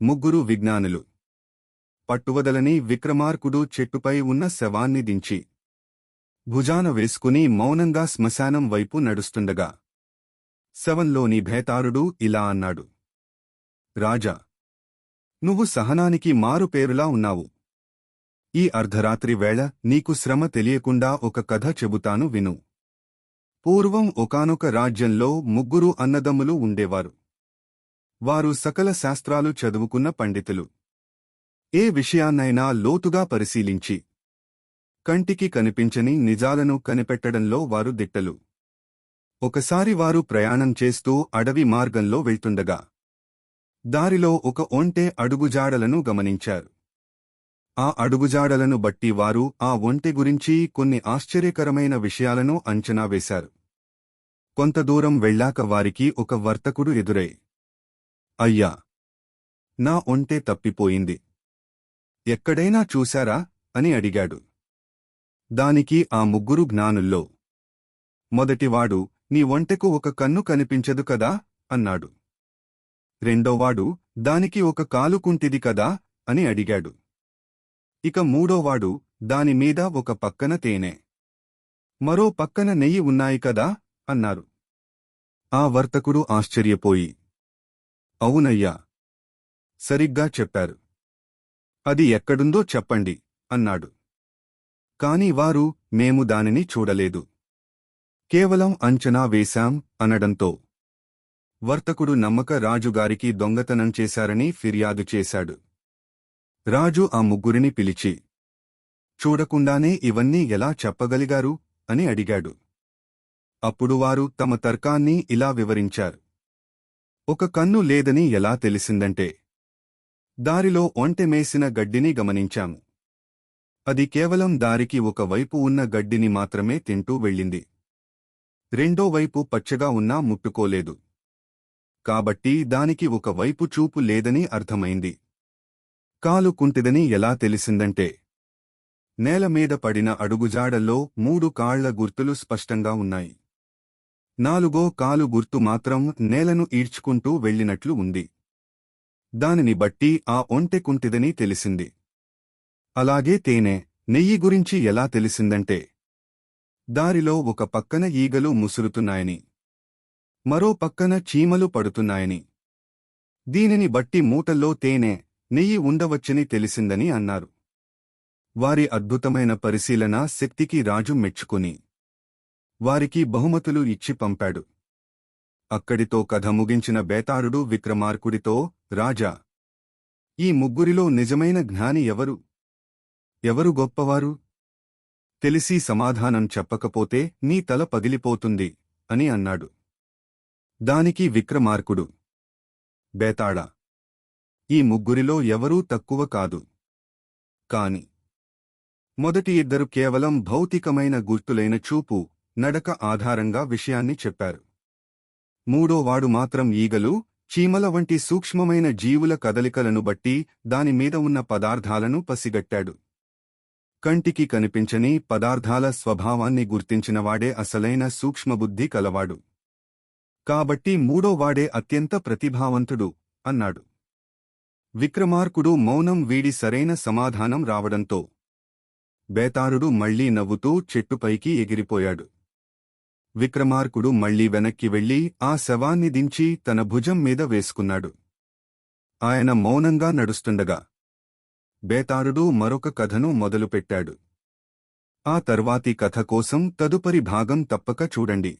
ముగ్గురు విజ్ఞానులు. పట్టువదలని విక్రమార్కుడు చెట్టుపై ఉన్న శవాన్ని దించి భుజాన వేసుకుని మౌనంగా శ్మశానం వైపు నడుస్తుండగా శవంలోని భేతారుడు ఇలా అన్నాడు. రాజా, నువ్వు సహనానికి మారుపేరులా ఉన్నావు. ఈ అర్ధరాత్రి వేళ నీకు శ్రమ తెలియకుండా ఒక కథ చెబుతాను విను. పూర్వం ఒకానొక రాజ్యంలో ముగ్గురు అన్నదమ్ములు ఉండేవారు. వారు సకల శాస్త్రాలు చదువుకున్న పండితులు. ఏ విషయాన్నైనా లోతుగా పరిశీలించి కంటికి కనిపించని నిజాలను కనిపెట్టడంలో వారు దిట్టలు. ఒకసారి వారు ప్రయాణం చేస్తూ అడవి మార్గంలో వెళ్తుండగా దారిలో ఒక ఒంటె అడుగుజాడలను గమనించారు. ఆ అడుగుజాడలను బట్టి వారు ఆ ఒంటె గురించి కొన్ని ఆశ్చర్యకరమైన విషయాలను అంచనా వేశారు. కొంత దూరం వెళ్ళాక వారికి ఒక వర్తకుడు ఎదురై, అయ్యా, నా ఒంటె తప్పిపోయింది. ఎక్కడైనా చూశారా అని అడిగాడు. దానికి ఆ ముగ్గురు జ్ఞానుల్లో మొదటివాడు, నీ ఒంటెకు ఒక కన్ను కనిపించదు కదా అన్నాడు. రెండోవాడు, దానికి ఒక కాలు కుంటిది కదా అని అడిగాడు. ఇక మూడోవాడు, దానిమీద ఒక పక్కన తేనె, మరో పక్కన నెయ్యి ఉన్నాయి కదా అన్నారు. ఆ వర్తకుడు ఆశ్చర్యపోయి, అవునయ్యా, సరిగ్గా చెప్పారు. అది ఎక్కడుందో చెప్పండి అన్నాడు. కాని వారు, మేము దానిని చూడలేదు, కేవలం అంచనా వేశాం అనడంతో వర్తకుడు నమ్మక రాజుగారికి దొంగతనం చేశారని ఫిర్యాదు చేశాడు. రాజు ఆ ముగ్గురిని పిలిచి, చూడకుండానే ఇవన్నీ ఎలా చెప్పగలిగారు అని అడిగాడు. అప్పుడు వారు తమ తర్కాన్ని ఇలా వివరించారు. ఒక కన్ను లేదని ఎలా తెలిసిందంటే, దారిలో ఒంటె మేసిన గడ్డిని గమనించాము. అది కేవలం దారికి ఒక వైపు ఉన్న గడ్డిని మాత్రమే తింటూ వెళ్ళింది. రెండో వైపు పచ్చగా ఉన్నా ముట్టుకోలేదు. కాబట్టి దానికి ఒక వైపు చూపు లేదని అర్థమైంది. కాలు కుంటిదని ఎలా తెలిసిందంటే, నేలమీద పడిన అడుగుజాడల్లో 3 కాళ్ల గుర్తులు స్పష్టంగా ఉన్నాయి. 4వ కాలు గుర్తు మాత్రం నేలను ఈడ్చుకుంటూ వెళ్ళినట్లు ఉంది. దానిని బట్టి ఆ ఒంటె కుంటిదని తెలిసింది. అలాగే తేనె, నెయ్యి గురించి ఎలా తెలిసిందంటే, దారిలో ఒక పక్కన ఈగలు ముసురుతున్నాయని, మరో పక్కన చీమలు పడుతున్నాయని. దీనిని బట్టి మూటల్లో తేనె, నెయ్యి ఉండవచ్చని తెలిసిందని అన్నారు. వారి అద్భుతమైన పరిశీలనా శక్తికి రాజు మెచ్చుకుని వారికి బహుమతులు ఇచ్చి పంపాడు. అక్కడితో కథ ముగించిన బేతాళుడు విక్రమార్కుడితో, రాజా, ఈ ముగ్గురిలో నిజమైన జ్ఞాని ఎవరు? ఎవరు గొప్పవారు? తెలిసి సమాధానం చెప్పకపోతే నీ తల పగిలిపోతుంది అని అన్నాడు. దానికి విక్రమార్కుడు, బేతాళా, ఈ ముగ్గురిలో ఎవరూ తక్కువ కాదు. కాని మొదటి ఇద్దరు కేవలం భౌతికమైన గుర్తులైన చూపు, నడక ఆధారంగా విషయాన్ని చెప్పారు. మూడోవాడు మాత్రం ఈగలు, చీమల వంటి సూక్ష్మమైన జీవుల కదలికలను బట్టి దానిమీద ఉన్న పదార్థాలను పసిగట్టాడు. కంటికి కనిపించని పదార్థాల స్వభావాన్ని గుర్తించినవాడే అసలైన సూక్ష్మబుద్ధి కలవాడు. కాబట్టి మూడోవాడే అత్యంత ప్రతిభావంతుడు అన్నాడు. విక్రమార్కుడు మౌనం వీడి సరైన సమాధానం రావడంతో బేతాళుడు మళ్లీ నవ్వుతూ చెట్టుపైకి ఎగిరిపోయాడు. విక్రమార్కుడు మళ్లీ వెనక్కి వెళ్లి ఆ శవాన్ని దించి తన భుజం మీద వేసుకున్నాడు. ఆయన మౌనంగా నడుస్తుండగా బేతాళుడు మరొక కథను మొదలుపెట్టాడు. ఆ తర్వాతి కథ కోసం తదుపరి భాగం తప్పక చూడండి.